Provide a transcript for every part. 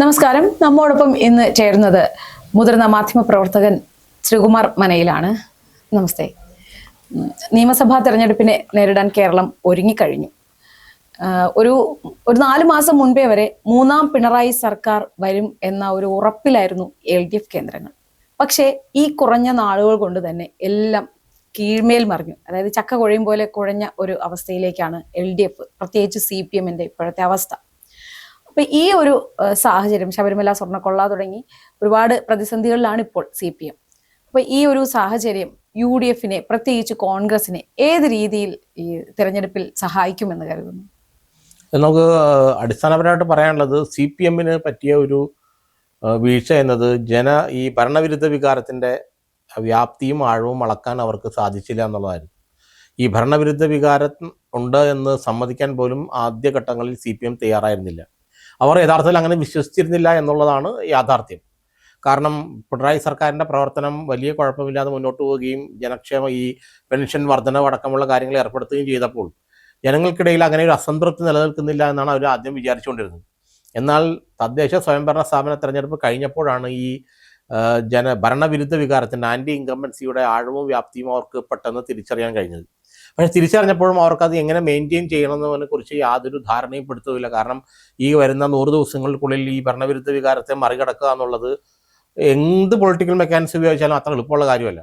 നമസ്കാരം. നമ്മോടൊപ്പം ഇന്ന് ചേരുന്നത് മുതിർന്ന മാധ്യമപ്രവർത്തകൻ ശ്രീകുമാർ മനയിലാണ്. നമസ്തേ. നിയമസഭാ തെരഞ്ഞെടുപ്പിനെ നേരിടാൻ കേരളം ഒരുങ്ങിക്കഴിഞ്ഞു. ഒരു 4 മാസം മുൻപേ വരെ മൂന്നാം പിണറായി സർക്കാർ വരും എന്ന ഒരു ഉറപ്പിലായിരുന്നു LDF കേന്ദ്രങ്ങൾ. പക്ഷേ ഈ കുറഞ്ഞ നാളുകൾ കൊണ്ട് തന്നെ എല്ലാം കീഴ്മേൽ മറിഞ്ഞു. അതായത് ചക്ക കുഴയും പോലെ കുഴഞ്ഞ ഒരു അവസ്ഥയിലേക്കാണ് LDF, പ്രത്യേകിച്ച് CPM-ന്റെ ഇപ്പോഴത്തെ അവസ്ഥ. അപ്പൊ ഈ ഒരു സാഹചര്യം, ശബരിമല സ്വർണ്ണക്കൊള്ള തുടങ്ങി ഒരുപാട് പ്രതിസന്ധികളിലാണ് ഇപ്പോൾ CPM. അപ്പൊ ഈ ഒരു സാഹചര്യം UDF-നെ, പ്രത്യേകിച്ച് കോൺഗ്രസിനെ ഏത് രീതിയിൽ ഈ തെരഞ്ഞെടുപ്പിൽ സഹായിക്കുമെന്ന് കരുതുന്നു? നമുക്ക് അടിസ്ഥാനപരമായിട്ട് പറയാനുള്ളത് CPM-ന് പറ്റിയ ഒരു വീഴ്ച എന്നത് ഈ ഭരണവിരുദ്ധ വികാരത്തിൻ്റെ വ്യാപ്തിയും ആഴവും അളക്കാൻ അവർക്ക് സാധിച്ചില്ല എന്നുള്ളതായിരുന്നു. ഈ ഭരണവിരുദ്ധ വികാരം ഉണ്ട് എന്ന് സമ്മതിക്കാൻ പോലും ആദ്യഘട്ടങ്ങളിൽ CPM തയ്യാറായിരുന്നില്ല. അവർ യഥാർത്ഥത്തിൽ അങ്ങനെ വിശ്വസിച്ചിരുന്നില്ല എന്നുള്ളതാണ് യാഥാർത്ഥ്യം. കാരണം പിണറായി സർക്കാരിൻ്റെ പ്രവർത്തനം വലിയ കുഴപ്പമില്ലാതെ മുന്നോട്ട് പോവുകയും ഈ പെൻഷൻ വർധനവ് അടക്കമുള്ള കാര്യങ്ങൾ ഏർപ്പെടുത്തുകയും ചെയ്തപ്പോൾ ജനങ്ങൾക്കിടയിൽ അങ്ങനെ ഒരു അസംതൃപ്തി നിലനിൽക്കുന്നില്ല എന്നാണ് അവർ ആദ്യം വിചാരിച്ചുകൊണ്ടിരുന്നത്. എന്നാൽ തദ്ദേശ സ്വയംഭരണ സ്ഥാപന തെരഞ്ഞെടുപ്പ് കഴിഞ്ഞപ്പോഴാണ് ഈ ഭരണവിരുദ്ധ വികാരത്തിൻ്റെ ആൻറ്റി ഇൻകംബൻസിയുടെ ആഴവും വ്യാപ്തിയും അവർക്ക് പെട്ടെന്ന് തിരിച്ചറിയാൻ കഴിഞ്ഞത്. പക്ഷേ തിരിച്ചറിഞ്ഞപ്പോഴും അവർക്കത് എങ്ങനെ മെയിൻറ്റെയിൻ ചെയ്യണമെന്നതിനെ കുറിച്ച് യാതൊരു ധാരണയും പെടുത്തുകയില്ല. കാരണം ഈ വരുന്ന 100 ദിവസങ്ങൾക്കുള്ളിൽ ഈ ഭരണവിരുദ്ധ വികാരത്തെ മറികടക്കുക എന്നുള്ളത് എന്ത് പൊളിറ്റിക്കൽ മെക്കാനിസം ഉപയോഗിച്ചാലും അത്ര എളുപ്പമുള്ള കാര്യമല്ല.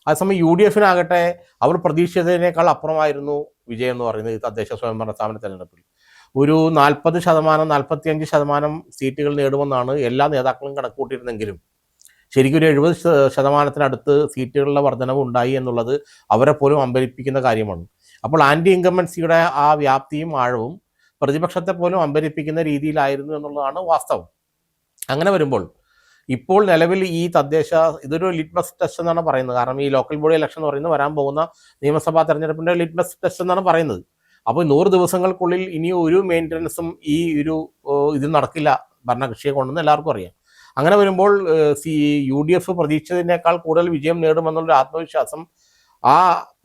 അതേസമയം UDF-നാകട്ടെ അവർ പ്രതീക്ഷിച്ചതിനേക്കാൾ അപ്പുറമായിരുന്നു വിജയം എന്ന് പറയുന്നത്. ഈ തദ്ദേശ സ്വയംഭരണ സ്ഥാപന തെരഞ്ഞെടുപ്പിൽ ഒരു 40-45% സീറ്റുകൾ നേടുമെന്നാണ് എല്ലാ നേതാക്കളും കണക്കുകൂട്ടിയിരുന്നെങ്കിലും ശരിക്കും ഒരു 70% സീറ്റുകളുടെ വർധനവ് ഉണ്ടായി എന്നുള്ളത് അവരെ പോലും അമ്പരിപ്പിക്കുന്ന കാര്യമാണ്. അപ്പോൾ ആൻറ്റി ഇൻകംബൻസിയുടെ ആ വ്യാപ്തിയും ആഴവും പ്രതിപക്ഷത്തെ പോലും അമ്പരിപ്പിക്കുന്ന രീതിയിലായിരുന്നു എന്നുള്ളതാണ് വാസ്തവം. അങ്ങനെ വരുമ്പോൾ ഇപ്പോൾ നിലവിൽ ഈ ഇതൊരു ലിറ്റ്മസ് ടെസ്റ്റ് എന്നാണ് പറയുന്നത്. കാരണം ഈ ലോക്കൽ ബോഡി ഇലക്ഷൻ എന്ന് പറയുന്നത് വരാൻ പോകുന്ന നിയമസഭാ തെരഞ്ഞെടുപ്പിൻ്റെ ലിറ്റ്മസ് ടെസ്റ്റ് എന്നാണ് പറയുന്നത്. അപ്പോൾ 100 ദിവസങ്ങൾക്കുള്ളിൽ ഇനി ഒരു മെയിൻ്റനൻസും ഇത് നടക്കില്ല ഭരണകക്ഷിയെ കൊണ്ടെന്ന് എല്ലാവർക്കും അറിയാം. അങ്ങനെ വരുമ്പോൾ UDF പ്രതീക്ഷിച്ചതിനേക്കാൾ കൂടുതൽ വിജയം നേടുമെന്നുള്ളൊരു ആത്മവിശ്വാസം ആ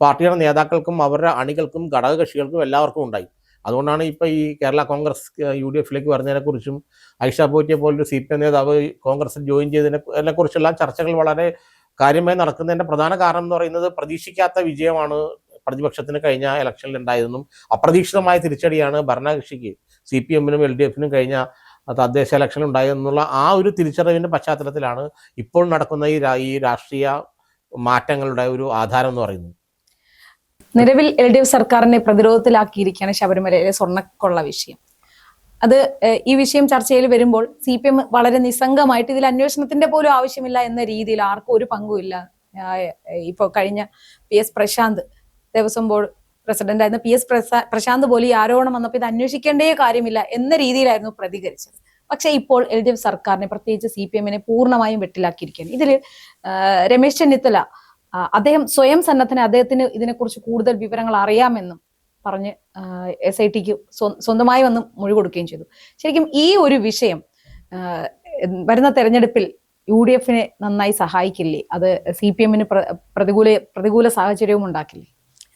പാർട്ടിയുടെ നേതാക്കൾക്കും അവരുടെ അണികൾക്കും ഘടകകക്ഷികൾക്കും എല്ലാവർക്കും ഉണ്ടായി. അതുകൊണ്ടാണ് ഇപ്പോൾ ഈ കേരള കോൺഗ്രസ് UDF-ലേക്ക് വരുന്നതിനെക്കുറിച്ചും ഐഷ പോറ്റിയെ പോലൊരു CPM നേതാവ് കോൺഗ്രസിൽ ജോയിൻ ചെയ്തതിനെക്കുറിച്ചുള്ള ചർച്ചകൾ വളരെ കാര്യമായി നടക്കുന്നതിൻ്റെ പ്രധാന കാരണം എന്ന് പറയുന്നത് പ്രതീക്ഷിക്കാത്ത വിജയമാണ് പ്രതിപക്ഷത്തിന് കഴിഞ്ഞ ഇലക്ഷനിൽ ഉണ്ടായതെന്നും അപ്രതീക്ഷിതമായ തിരിച്ചടിയാണ് ഭരണകക്ഷിക്ക് CPM-നും LDF-നും കഴിഞ്ഞ തദ്ദേശ ഇലക്ഷൻ ഉണ്ടായെന്നുള്ള ആ ഒരു തിരിച്ചറിവിൻ്റെ പശ്ചാത്തലത്തിലാണ് ഇപ്പോൾ നടക്കുന്ന ഈ രാഷ്ട്രീയ മാറ്റങ്ങളുടെ ഒരു ആധാരം എന്ന് പറയുന്നത്. നിലവിൽ LDF സർക്കാരിനെ പ്രതിരോധത്തിലാക്കിയിരിക്കുകയാണ് ശബരിമലയിലെ സ്വർണ്ണക്കൊള്ള വിഷയം. ഈ വിഷയം ചർച്ചയിൽ വരുമ്പോൾ CPM വളരെ നിസ്സംഗമായിട്ട് ഇതിൽ അന്വേഷണത്തിന്റെ പോലും ആവശ്യമില്ല എന്ന രീതിയിൽ ആർക്കും ഒരു പങ്കുമില്ല. ഇപ്പോൾ കഴിഞ്ഞ PS Prashanth, Devaswom board president ആയിരുന്ന PS പ്രശാന്ത് പോലും ഈ ആരോപണം വന്നപ്പോൾ ഇത് അന്വേഷിക്കേണ്ടേ കാര്യമില്ല എന്ന രീതിയിലായിരുന്നു പ്രതികരിച്ചത്. പക്ഷെ ഇപ്പോൾ LDF സർക്കാരിനെ, പ്രത്യേകിച്ച് CPM-നെ പൂർണ്ണമായും വെട്ടിലാക്കിയിരിക്കുകയാണ്. ഇതിൽ രമേശ് ചെന്നിത്തല അദ്ദേഹം സ്വയം സന്നദ്ധനെ, അദ്ദേഹത്തിന് ഇതിനെക്കുറിച്ച് കൂടുതൽ വിവരങ്ങൾ അറിയാമെന്നും പറഞ്ഞ് SIT-ക്ക് സ്വന്തമായി വന്ന് മൊഴി കൊടുക്കുകയും ചെയ്തു. ശരിക്കും ഈ ഒരു വിഷയം വരുന്ന തെരഞ്ഞെടുപ്പിൽ UDF-നെ നന്നായി സഹായിക്കില്ലേ? അത് CPM-ന് പ്രതികൂല സാഹചര്യവും ഉണ്ടാക്കില്ലേ?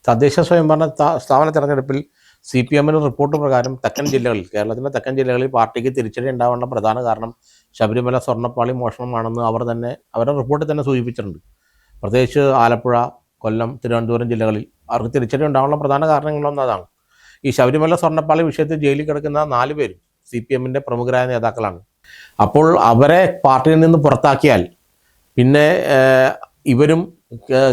തദ്ദേശ സ്വയംഭരണ സ്ഥാപന തെരഞ്ഞെടുപ്പിൽ CPM-ന് റിപ്പോർട്ട് പ്രകാരം കേരളത്തിലെ തെക്കൻ ജില്ലകളിൽ പാർട്ടിക്ക് തിരിച്ചടി ഉണ്ടാവേണ്ട പ്രധാന കാരണം ശബരിമല സ്വർണ്ണപ്പാളി മോഷണമാണെന്ന് അവരുടെ റിപ്പോർട്ടിൽ തന്നെ സൂചിപ്പിച്ചിട്ടുണ്ട്. പ്രത്യേകിച്ച് ആലപ്പുഴ, കൊല്ലം, തിരുവനന്തപുരം ജില്ലകളിൽ അവർക്ക് തിരിച്ചടി ഉണ്ടാവാനുള്ള പ്രധാന കാരണങ്ങളൊന്നതാണ്. ഈ ശബരിമല സ്വർണ്ണപ്പാളി വിഷയത്തിൽ ജയിലിൽ കിടക്കുന്ന 4 പേരും CPM-ന്റെ പ്രമുഖരായ നേതാക്കളാണ്. അപ്പോൾ അവരെ പാർട്ടിയിൽ നിന്ന് പുറത്താക്കിയാൽ പിന്നെ ഇവരും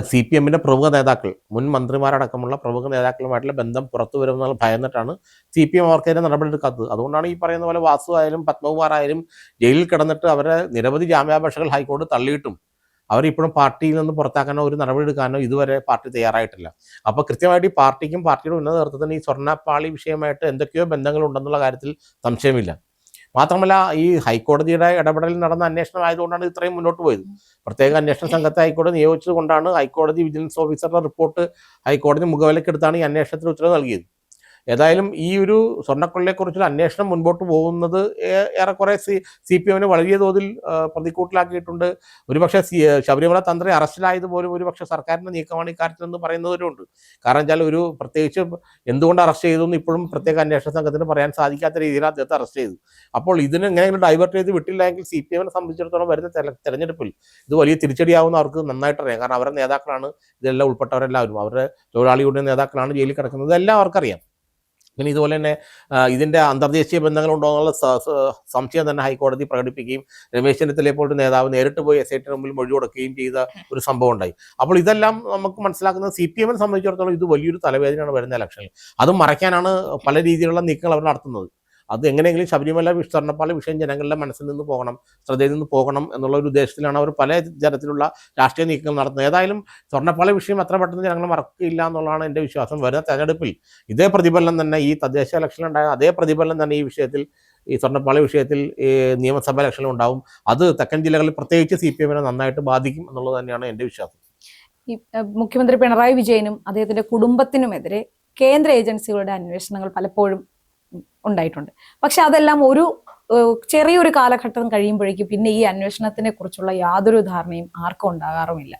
CPM-ന്റെ പ്രമുഖ നേതാക്കൾ, മുൻ മന്ത്രിമാരടക്കമുള്ള പ്രമുഖ നേതാക്കളുമായിട്ടുള്ള ബന്ധം പുറത്തു വരുമെന്നുള്ള ഭയന്നിട്ടാണ് CPM അവർക്കെതിരെ നടപടിയെടുക്കാത്തത്. അതുകൊണ്ടാണ് ഈ പറയുന്ന പോലെ വാസു ആയാലും പത്മകുമാർ ആയാലും ജയിലിൽ കിടന്നിട്ട് അവരെ നിരവധി ജാമ്യാപേക്ഷകൾ ഹൈക്കോടതി തള്ളിയിട്ടും അവരിപ്പോഴും പാർട്ടിയിൽ നിന്ന് പുറത്താക്കാനോ ഒരു നടപടി എടുക്കാനോ ഇതുവരെ പാർട്ടി തയ്യാറായിട്ടില്ല. അപ്പോൾ കൃത്യമായിട്ട് ഈ പാർട്ടിക്കും പാർട്ടിയുടെ ഉന്നത നേതൃത്വത്തിന് ഈ സ്വർണ്ണപ്പാളി വിഷയമായിട്ട് എന്തൊക്കെയോ ബന്ധങ്ങളുണ്ടെന്നുള്ള കാര്യത്തിൽ സംശയമില്ല. മാത്രമല്ല, ഈ ഹൈക്കോടതിയുടെ ഇടപെടലിൽ നടന്ന അന്വേഷണം ആയതുകൊണ്ടാണ് ഇത്രയും മുന്നോട്ട് പോയത്. പ്രത്യേക അന്വേഷണ സംഘത്തെ ഹൈക്കോടതി നിയോഗിച്ചത് കൊണ്ടാണ് ഹൈക്കോടതി വിജിലൻസ് ഓഫീസറുടെ റിപ്പോർട്ട് ഹൈക്കോടതി മുഖവിലക്കെടുത്താണ് ഈ അന്വേഷണത്തിന് ഉത്തരവ് നൽകിയത്. ഏതായാലും ഈ ഒരു സ്വർണ്ണക്കൊള്ളയെക്കുറിച്ചുള്ള അന്വേഷണം മുൻപോട്ട് പോകുന്നത് ഏറെക്കുറെ CPM വലിയ തോതിൽ പ്രതിക്കൂട്ടിലാക്കിയിട്ടുണ്ട്. ഒരുപക്ഷെ ശബരിമല തന്ത്രി അറസ്റ്റിലായത് പോലും ഒരുപക്ഷെ സർക്കാരിൻ്റെ നീക്കമാണ് ഇക്കാര്യത്തിൽ എന്ന് പറയുന്നവരുണ്ട്. കാരണം വെച്ചാൽ ഒരു പ്രത്യേകിച്ച് എന്തുകൊണ്ട് അറസ്റ്റ് ചെയ്തു എന്ന് ഇപ്പോഴും പ്രത്യേക അന്വേഷണ സംഘത്തിന് പറയാൻ സാധിക്കാത്ത രീതിയിൽ അദ്ദേഹത്തെ അറസ്റ്റ് ചെയ്തു. അപ്പോൾ ഇതിന് എങ്ങനെയെങ്കിലും ഡൈവേർട്ട് ചെയ്ത് വിട്ടില്ലെങ്കിൽ CPM സംബന്ധിച്ചിടത്തോളം വരുന്ന തെരഞ്ഞെടുപ്പിൽ ഇത് വലിയ തിരിച്ചടിയാവുന്ന അവർക്ക് നന്നായിട്ടറിയാം. കാരണം അവരുടെ നേതാക്കളാണ് ഇതെല്ലാം ഉൾപ്പെട്ടവരെല്ലാവരും, അവരുടെ തൊഴിലാളി യൂണിയൻ നേതാക്കളാണ് ജയിലിൽ കിടക്കുന്നത്, ഇതെല്ലാം അവർക്കറിയാം. പിന്നെ ഇതുപോലെ തന്നെ ഇതിൻ്റെ അന്തർദേശീയ ബന്ധങ്ങളുണ്ടോ എന്നുള്ള സംശയം തന്നെ ഹൈക്കോടതി പ്രകടിപ്പിക്കുകയും രമേശ് ചെന്നിത്തല പോലൊരു നേതാവ് നേരിട്ട് പോയി SIT മുമ്പിൽ മൊഴി കൊടുക്കുകയും ചെയ്ത ഒരു സംഭവം ഉണ്ടായി. അപ്പോൾ ഇതെല്ലാം നമുക്ക് മനസ്സിലാക്കുന്നത് CPM സംബന്ധിച്ചിടത്തോളം ഇത് വലിയൊരു തലവേദനയാണ് വരുന്ന ഇലക്ഷനിൽ. അത് മറയ്ക്കാനാണ് പല രീതിയിലുള്ള നീക്കങ്ങൾ അവർ നടത്തുന്നത്. അത് എങ്ങനെയെങ്കിലും ശബരിമല സ്വർണ്ണപ്പാളി വിഷയം ജനങ്ങളുടെ മനസ്സിൽ നിന്ന് പോകണം, ശ്രദ്ധയിൽ നിന്ന് പോകണം എന്നുള്ള ഒരു ഉദ്ദേശത്തിലാണ് അവർ പല തരത്തിലുള്ള രാഷ്ട്രീയ നീക്കങ്ങൾ നടത്തുന്നത്. ഏതായാലും സ്വർണ്ണപ്പാളി വിഷയം അത്ര പെട്ടെന്ന് ജനങ്ങൾ മറക്കില്ല എന്നുള്ളതാണ് എൻ്റെ വിശ്വാസം. വരുന്ന തെരഞ്ഞെടുപ്പിൽ ഇതേ പ്രതിഫലനം തന്നെ, ഈ തദ്ദേശ ഇലക്ഷനിലുണ്ടായ അതേ പ്രതിഫലനം തന്നെ ഈ വിഷയത്തിൽ, ഈ സ്വർണ്ണപ്പാളി വിഷയത്തിൽ ഈ നിയമസഭാ ഇലക്ഷനിൽ ഉണ്ടാവും. അത് തെക്കൻ ജില്ലകളിൽ പ്രത്യേകിച്ച് CPM നന്നായിട്ട് ബാധിക്കും എന്നുള്ളത് തന്നെയാണ് എൻ്റെ വിശ്വാസം. ഈ മുഖ്യമന്ത്രി പിണറായി വിജയനും അദ്ദേഹത്തിന്റെ കുടുംബത്തിനുമെതിരെ കേന്ദ്ര ഏജൻസികളുടെ അന്വേഷണങ്ങൾ പലപ്പോഴും ഉണ്ടായിട്ടുണ്ട്. പക്ഷെ അതെല്ലാം ഒരു ചെറിയൊരു കാലഘട്ടം കഴിയുമ്പോഴേക്കും പിന്നെ ഈ അന്വേഷണത്തിനെ കുറിച്ചുള്ള യാതൊരു ധാരണയും ആർക്കും ഉണ്ടാകാറുമില്ല.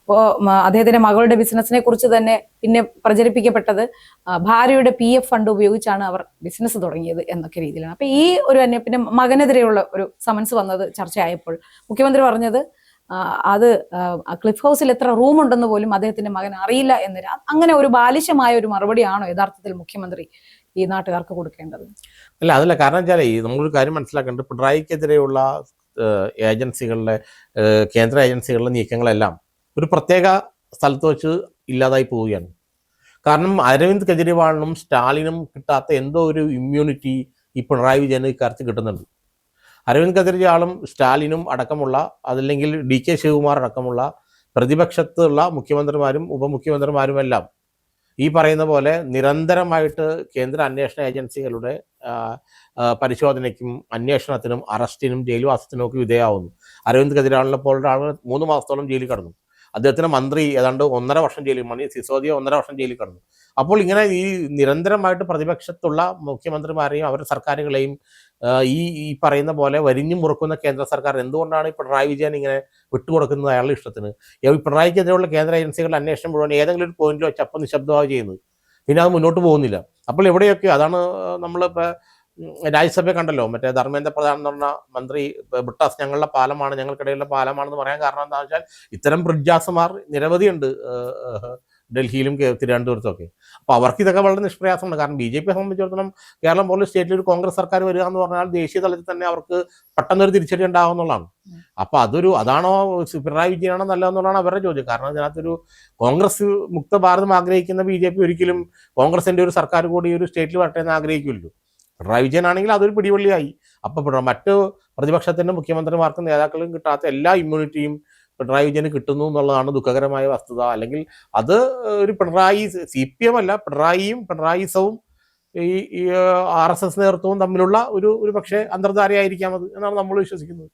ഇപ്പോൾ അദ്ദേഹത്തിന്റെ മകളുടെ ബിസിനസിനെ കുറിച്ച് തന്നെ പിന്നെ പ്രചരിപ്പിക്കപ്പെട്ടത് ഭാര്യയുടെ PF ഫണ്ട് ഉപയോഗിച്ചാണ് അവർ ബിസിനസ് തുടങ്ങിയത് എന്നൊക്കെ രീതിയിലാണ്. അപ്പൊ ഈ ഒരു പിന്നെ മകനെതിരെയുള്ള ഒരു സമൻസ് വന്നത് ചർച്ചയായപ്പോൾ മുഖ്യമന്ത്രി പറഞ്ഞത് അത് ക്ലിഫ് ഹൗസിൽ എത്ര റൂം ഉണ്ടെന്ന് പോലും അദ്ദേഹത്തിന്റെ മകൻ അറിയില്ല എന്ന്. അങ്ങനെ ഒരു ബാലിശമായ ഒരു മറുപടിയാണോ യഥാർത്ഥത്തിൽ മുഖ്യമന്ത്രി ഈ നാട്ടുകാർക്ക് കൊടുക്കേണ്ടത്? അതല്ല. കാരണം വെച്ചാൽ നമ്മളൊരു കാര്യം മനസ്സിലാക്കേണ്ടത്, പിണറായിക്കെതിരെയുള്ള ഏജൻസികളുടെ, കേന്ദ്ര ഏജൻസികളുടെ നീക്കങ്ങളെല്ലാം ഒരു പ്രത്യേക സ്ഥലത്ത് വെച്ച് ഇല്ലാതായി പോവുകയാണ്. കാരണം അരവിന്ദ് കെജ്രിവാളിനും സ്റ്റാലിനും കിട്ടാത്ത എന്തോ ഒരു ഇമ്മ്യൂണിറ്റി ഈ പിണറായി വിജയന് ഇക്കാര്യത്തിൽ കിട്ടുന്നുണ്ട്. അരവിന്ദ് കെജ്രിവാളും സ്റ്റാലിനും അടക്കമുള്ള, അതല്ലെങ്കിൽ DK ശിവകുമാർ അടക്കമുള്ള പ്രതിപക്ഷത്തുള്ള മുഖ്യമന്ത്രിമാരും ഉപമുഖ്യമന്ത്രിമാരുമെല്ലാം ഈ പറയുന്ന പോലെ നിരന്തരമായിട്ട് കേന്ദ്ര അന്വേഷണ ഏജൻസികളുടെ പരിശോധനയ്ക്കും അന്വേഷണത്തിനും അറസ്റ്റിനും ജയിൽവാസത്തിനും ഒക്കെ വിധേയമാവുന്നു. അരവിന്ദ് കെജ്രിവാളിനെ പോലുള്ള ആളുകൾ 3 മാസത്തോളം ജയിലിൽ കിടന്നു. അദ്ദേഹത്തിന് മന്ത്രി ഏതാണ്ട് 1.5 വർഷം ജയിലിൽ, മനീഷ് സിസോദിയ 1.5 വർഷം ജയിലിൽ കിടന്നു. അപ്പോൾ ഇങ്ങനെ ഈ നിരന്തരമായിട്ട് പ്രതിപക്ഷത്തുള്ള മുഖ്യമന്ത്രിമാരെയും അവരുടെ സർക്കാരുകളെയും ഈ പറയുന്ന പോലെ വരിഞ്ഞു മുറുക്കുന്ന കേന്ദ്ര സർക്കാർ എന്തുകൊണ്ടാണ് ഈ പിണറായി വിജയൻ ഇങ്ങനെ വിട്ടുകൊടുക്കുന്നത് അയാളുടെ ഇഷ്ടത്തിന്? ഈ പിണറായിക്കെതിരെയുള്ള കേന്ദ്ര ഏജൻസികളുടെ അന്വേഷണം മുഴുവൻ ഏതെങ്കിലും ഒരു പോയിന്റിൽ വെച്ച് അപ്പം നിശബ്ദമായി ചെയ്യുന്നത്, പിന്നെ അത് മുന്നോട്ട് പോകുന്നില്ല. അപ്പോൾ എവിടെയൊക്കെ അതാണ് നമ്മളിപ്പോൾ രാജ്യസഭയെ കണ്ടല്ലോ, മറ്റേ ധർമ്മേന്ദ്ര പ്രധാൻ എന്ന് പറഞ്ഞ മന്ത്രി ബ്രിട്ടാസ് ഞങ്ങളുടെ പാലമാണ്, ഞങ്ങൾക്കിടയിലുള്ള പാലമാണെന്ന് പറയാൻ കാരണം എന്താണെന്ന് വെച്ചാൽ ഇത്തരം ബ്രിഡ്ജാസുമാർ നിരവധിയുണ്ട് ഡൽഹിയിലും തിരുവനന്തപുരത്തും ഒക്കെ. അപ്പോൾ അവർക്ക് ഇതൊക്കെ വളരെ നിഷ്പ്രയാസമുണ്ട്. കാരണം BJP സംബന്ധിച്ചിടത്തോളം കേരളം പോലെ സ്റ്റേറ്റിൽ ഒരു കോൺഗ്രസ് സർക്കാർ വരിക എന്ന് പറഞ്ഞാൽ ദേശീയ തലത്തിൽ തന്നെ അവർക്ക് പെട്ടെന്നൊരു തിരിച്ചടി ഉണ്ടാകുമെന്നുള്ളതാണ്. അപ്പോൾ അതാണോ പിണറായി വിജയനാണോ നല്ലതെന്നുള്ളതാണ് അവരുടെ ചോദ്യം. കാരണം ഇതിനകത്തൊരു കോൺഗ്രസ് മുക്ത ഭാരതം ആഗ്രഹിക്കുന്ന BJP ഒരിക്കലും കോൺഗ്രസിൻ്റെ ഒരു സർക്കാർ കൂടി ഒരു സ്റ്റേറ്റിൽ വരട്ടെ എന്ന് ആഗ്രഹിക്കുമല്ലോ. പിണറായി വിജയനാണെങ്കിൽ അതൊരു പിടിവള്ളിയായി. അപ്പോൾ മറ്റ് പ്രതിപക്ഷത്തിൻ്റെ മുഖ്യമന്ത്രിമാർക്കും നേതാക്കളും കിട്ടാത്ത എല്ലാ ഇമ്മ്യൂണിറ്റിയും പിണറായി വിജയന് കിട്ടുന്നു എന്നുള്ളതാണ് ദുഃഖകരമായ വസ്തുത. അല്ലെങ്കിൽ അത് ഒരു CPM അല്ല, പിണറായിയും പിണറായിസവും ഈ RSS നേതൃത്വവും തമ്മിലുള്ള ഒരു പക്ഷേ അന്തർധാരയായിരിക്കാം അത് എന്നാണ് നമ്മൾ വിശ്വസിക്കുന്നത്.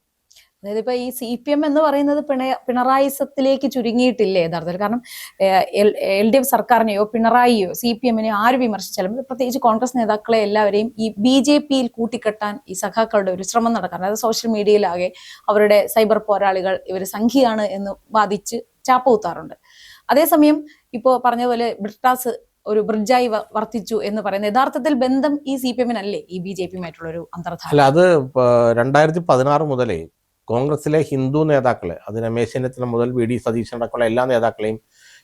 അതായത് ഇപ്പൊ ഈ CPM എന്ന് പറയുന്നത് പിണറായിസത്തിലേക്ക് ചുരുങ്ങിയിട്ടില്ലേ യഥാർത്ഥത്തിൽ? കാരണം LDF സർക്കാരിനെയോ പിണറായിയോ CPM-നെയോ ആര് വിമർശിച്ചാലും, പ്രത്യേകിച്ച് കോൺഗ്രസ് നേതാക്കളെ എല്ലാവരെയും ഈ BJP-യിൽ കൂട്ടിക്കെട്ടാൻ ഈ സഖാക്കളുടെ ഒരു ശ്രമം നടക്കാറുണ്ട്. അതായത് സോഷ്യൽ മീഡിയയിലാകെ അവരുടെ സൈബർ പോരാളികൾ ഇവർ സംഖ്യയാണ് എന്ന് വാദിച്ച് ചാപ്പൂത്താറുണ്ട്. അതേസമയം ഇപ്പോൾ പറഞ്ഞതുപോലെ ബ്രിട്ടാസ് ഒരു ബ്രിഡ്ജായി വർത്തിച്ചു എന്ന് പറയുന്നത് യഥാർത്ഥത്തിൽ ബന്ധം ഈ CPM-നല്ലേ ഈ BJP-യുമായിട്ടുള്ള ഒരു അന്തർധാര? അല്ല, അത് 2016 മുതലേ കോൺഗ്രസിലെ ഹിന്ദു നേതാക്കളെ, അത് രമേശ് ചെന്നിത്തല മുതൽ VD സതീശൻ അടക്കമുള്ള എല്ലാ നേതാക്കളെയും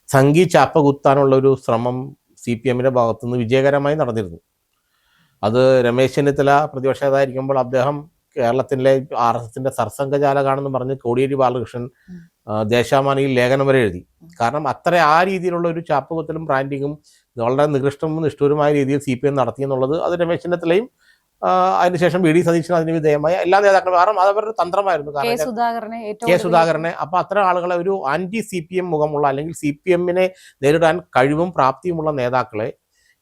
സംഘി ചാപ്പ കുത്താനുള്ള ഒരു ശ്രമം CPM-ന്റെ ഭാഗത്തുനിന്ന് വിജയകരമായി നടന്നിരുന്നു. അത് രമേശ് ചെന്നിത്തല പ്രതിപക്ഷ നേതാവായിരിക്കുമ്പോൾ അദ്ദേഹം കേരളത്തിലെ RSSന്റെ സർസംഘചാലകാണെന്ന് പറഞ്ഞ് കോടിയേരി ബാലകൃഷ്ണൻ ദേശാമാനിയിൽ ലേഖനം വരെ എഴുതി. കാരണം ആ രീതിയിലുള്ള ഒരു ചാപ്പകുത്തലും ബ്രാൻഡിങ്ങും വളരെ നികൃഷ്ടവും നിഷ്ഠൂരമായ രീതിയിൽ CPM നടത്തിയെന്നുള്ളത് അത് രമേശ് ചെന്നിത്തലയും അതിനുശേഷം VD സതീശൻ അതിന് വിധേയമായ എല്ലാ നേതാക്കളും, കാരണം അതവരുടെ തന്ത്രമായിരുന്നു. കെ സുധാകരനെ അപ്പോൾ അത്തരം ആളുകളെ, ഒരു ആന്റി CPM മുഖമുള്ള അല്ലെങ്കിൽ CPM-നെ നേരിടാൻ കഴിവും പ്രാപ്തിയുമുള്ള നേതാക്കളെ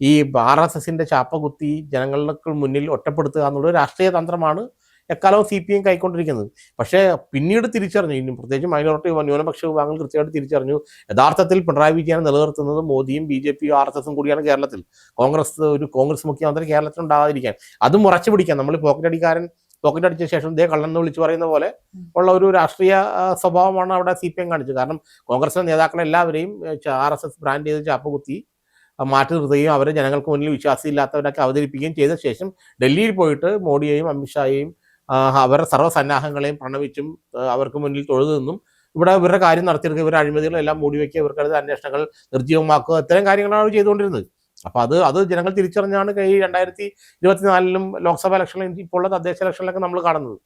ഈ RSSന്റെ ചാപ്പകുത്തി ജനങ്ങൾക്ക് മുന്നിൽ ഒറ്റപ്പെടുത്തുക എന്നുള്ള രാഷ്ട്രീയ തന്ത്രമാണ് എക്കാലവും CPM കൈക്കൊണ്ടിരിക്കുന്നത്. പക്ഷേ പിന്നീട് തിരിച്ചറിഞ്ഞു, ഇനി പ്രത്യേകിച്ച് മൈനോറിറ്റി ന്യൂനപക്ഷ വിഭാഗങ്ങൾ കൃത്യമായിട്ട് തിരിച്ചറിഞ്ഞു യഥാർത്ഥത്തിൽ പിണറായി വിജയനെ നിലനിർത്തുന്നത് മോദിയും BJP RSS കൂടിയാണ് കേരളത്തിൽ. കോൺഗ്രസ് മുഖ്യമന്ത്രി കേരളത്തിൽ ഉണ്ടാകാതിരിക്കാൻ, അതും ഉറച്ചു പിടിക്കാൻ. നമ്മൾ പോക്കറ്റ് അടിച്ച ശേഷം ഇതേ കള്ളെന്ന് വിളിച്ചു പറയുന്ന പോലെ ഉള്ള ഒരു രാഷ്ട്രീയ സ്വഭാവമാണ് അവിടെ CPM കാണിച്ചത്. കാരണം കോൺഗ്രസിലെ നേതാക്കളെല്ലാവരെയും RSS ബ്രാൻഡ് ചെയ്ത് ചാപ്പുകുത്തി മാറ്റി നിർത്തുകയും അവരെ ജനങ്ങൾക്ക് മുന്നിൽ വിശ്വാസമില്ലാത്തവരൊക്കെ അവതരിപ്പിക്കുകയും ചെയ്ത ശേഷം ഡൽഹിയിൽ പോയിട്ട് മോഡിയെയും അമിത്ഷായെയും അവരുടെ സർവ്വസന്നാഹങ്ങളെയും പ്രണവിച്ചും അവർക്ക് മുന്നിൽ തൊഴുതു നിന്നും ഇവിടെ ഇവരുടെ കാര്യം നടത്തിയെടുക്കുക, ഇവരുടെ അഴിമതികളെല്ലാം മൂടിവെക്കുക, ഇവർക്കത് അന്വേഷണങ്ങൾ നിർജ്ജീവമാക്കുക, ഇത്തരം കാര്യങ്ങളാണ് ചെയ്തുകൊണ്ടിരുന്നത്. അപ്പോൾ അത് ജനങ്ങൾ തിരിച്ചറിഞ്ഞാണ് ഈ 2024 ലോക്സഭാ ഇലക്ഷനിലും ഇപ്പോൾ ഉള്ള തദ്ദേശ ഇലക്ഷനിലൊക്കെ നമ്മൾ കാണുന്നത്.